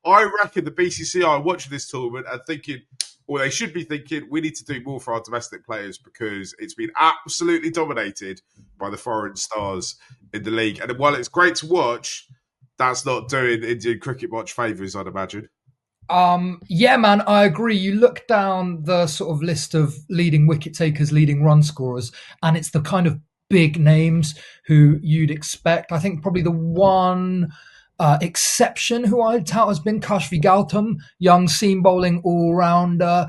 I reckon the BCCI are watching this tournament and thinking, or they should be thinking, we need to do more for our domestic players because it's been absolutely dominated by the foreign stars in the league. And while it's great to watch, that's not doing Indian cricket much favours, I'd imagine. Yeah, man, I agree. You look down the sort of list of leading wicket takers, leading run scorers, and it's the kind of big names who you'd expect. I think probably the one exception who I'd tout has been Kashvi Gautam, young seam bowling all-rounder,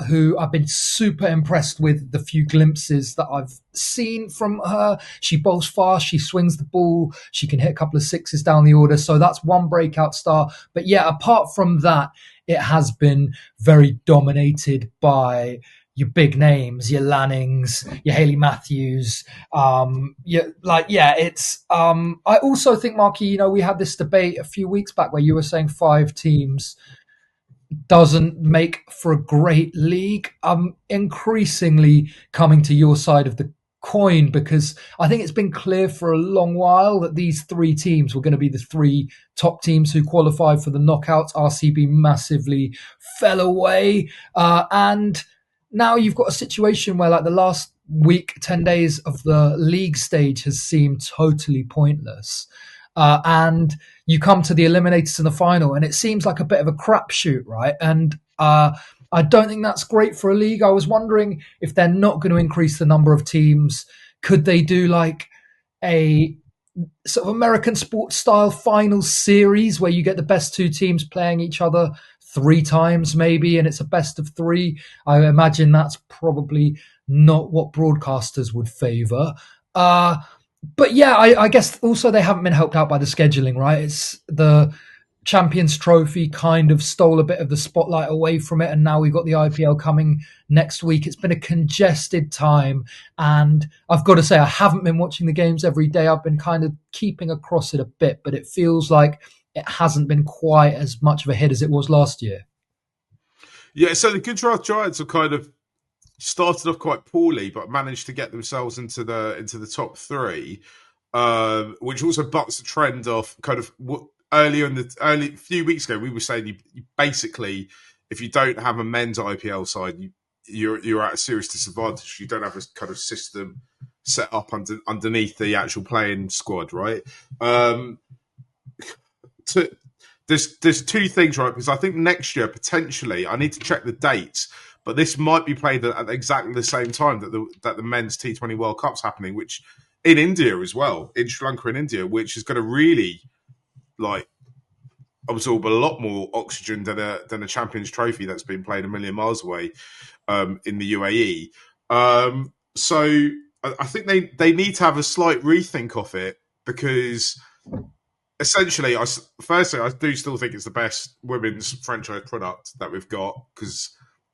who I've been super impressed with the few glimpses that I've seen from her. She bowls fast, she swings the ball, she can hit a couple of sixes down the order. So that's one breakout star. But yeah, apart from that, it has been very dominated by your big names, your Lannings, your Hayley Matthews. It's. I also think, Marky, we had this debate a few weeks back where you were saying 5 teams doesn't make for a great league. I'm increasingly coming to your side of the coin because I think it's been clear for a long while that these 3 teams were going to be the 3 top teams who qualified for the knockouts. RCB massively fell away, and now you've got a situation where like the last week, 10 days of the league stage has seemed totally pointless. And you come to the eliminators in the final and it seems like a bit of a crapshoot, right? And I don't think that's great for a league. I was wondering if they're not going to increase the number of teams, could they do like a sort of American sports style final series where you get the best 2 teams playing each other 3 times maybe, and it's a best of 3. I imagine that's probably not what broadcasters would favour. But yeah, I guess also they haven't been helped out by the scheduling, right? It's the Champions Trophy kind of stole a bit of the spotlight away from it, and now we've got the IPL coming next week. It's been a congested time, and I've got to say I haven't been watching the games every day. I've been kind of keeping across it a bit, but it feels like it hasn't been quite as much of a hit as it was last year. Yeah, so the Gujarat Giants have kind of started off quite poorly, but managed to get themselves into the top 3, which also bucks the trend of kind of what earlier in the few weeks ago we were saying you basically, if you don't have a men's IPL side, you're at a serious disadvantage. You don't have a kind of system set up underneath the actual playing squad, right? There's 2 things, right? Because I think next year potentially, I need to check the dates, but this might be played at exactly the same time that the men's T20 World Cup's happening, which in India as well, in Sri Lanka and India, which is going to really like absorb a lot more oxygen than a Champions Trophy that's been played a million miles away in the UAE. So I think they need to have a slight rethink of it because essentially, I do still think it's the best women's franchise product that we've got because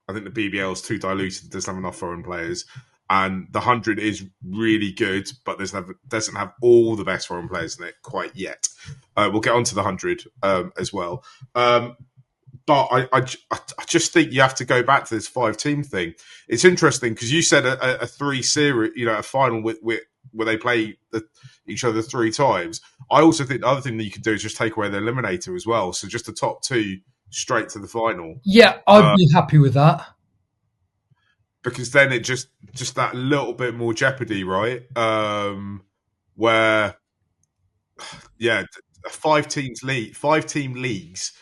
I think the BBL is too diluted, doesn't have enough foreign players, and the 100 is really good, but doesn't have all the best foreign players in it quite yet. We'll get onto the 100 as well. But I just think you have to go back to this 5-team thing. It's interesting because you said a 3 series, a final with where they play each other 3 times. I also think the other thing that you could do is just take away the eliminator as well. So just the top 2 straight to the final. Yeah, I'd be happy with that. Because then it just that little bit more jeopardy, right? Where, yeah, 5-team leagues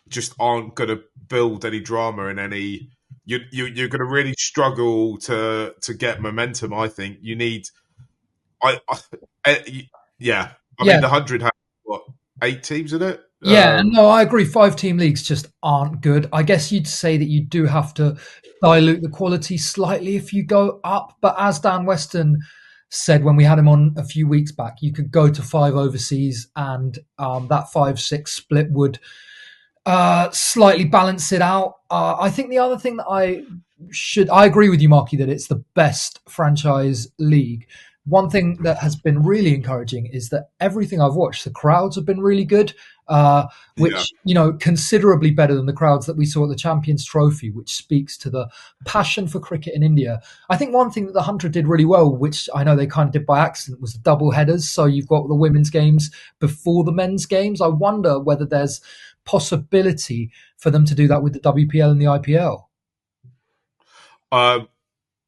just aren't going to build any drama in any. You're going to really struggle to get momentum. I think you need. I mean, the 100 has what 8 teams in it. Yeah, no, I agree. 5-team leagues just aren't good. I guess you'd say that you do have to dilute the quality slightly if you go up. But as Dan Weston said when we had him on a few weeks back, you could go to 5 overseas and that 5-6 split would slightly balance it out. I think the other thing that I agree with you, Marky, that it's the best franchise league. One thing that has been really encouraging is that everything I've watched, the crowds have been really good, which, considerably better than the crowds that we saw at the Champions Trophy, which speaks to the passion for cricket in India. I think one thing that the 100 did really well, which I know they kind of did by accident, was the double headers. So you've got the women's games before the men's games. I wonder whether there's possibility for them to do that with the WPL and the IPL? Um,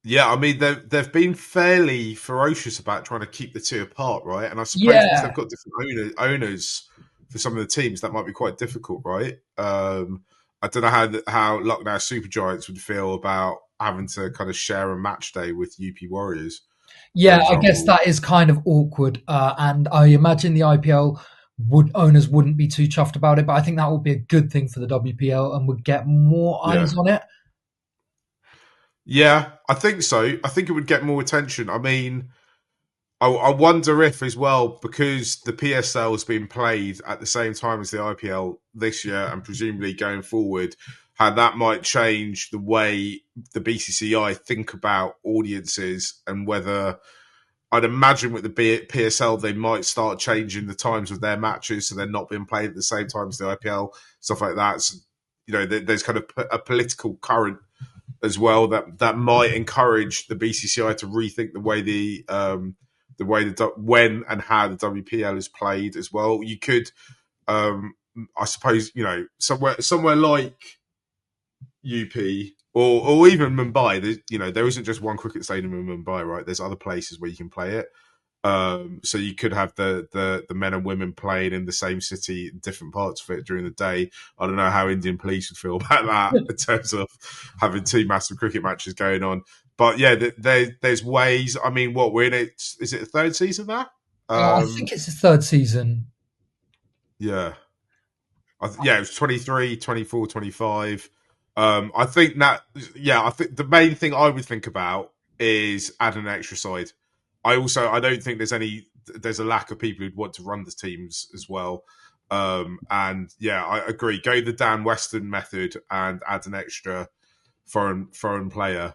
yeah, I mean they've been fairly ferocious about trying to keep the two apart, right? And I suppose because they've Yeah, got different owners for some of the teams, that might be quite difficult, right? I don't know how Lucknow Super Giants would feel about having to kind of share a match day with UP Warriors, for yeah, I guess example. that is kind of awkward, and I imagine the IPL owners wouldn't be too chuffed about it, but I think that would be a good thing for the WPL and would get more Yeah. eyes on it. Yeah, I think so. I think it would get more attention. I mean, I wonder if as well, because the PSL has been played at the same time as the IPL this year and presumably going forward, how that might change the way the BCCI think about audiences and whether I'd imagine with the PSL they might start changing the times of their matches so they're not being played at the same time as the IPL, stuff like that. So, there's kind of a political current as well that might encourage the BCCI to rethink the way when and how the WPL is played as well. You could, I suppose, somewhere like UP or even Mumbai. There isn't just one cricket stadium in Mumbai, right? There's other places where you can play it. So you could have the men and women playing in the same city, different parts of it during the day. I don't know how Indian police would feel about that in terms of having two massive cricket matches going on. But yeah, there's ways. I mean, what we're in it? Is it a third season now? I think it's the third season. Yeah, yeah, it was 23, 24, 25. I think that, yeah, I think the main thing I would think about is adding an extra side. I don't think there's a lack of people who'd want to run the teams as well. And yeah, I agree. Go the Dan Weston method and add an extra foreign player.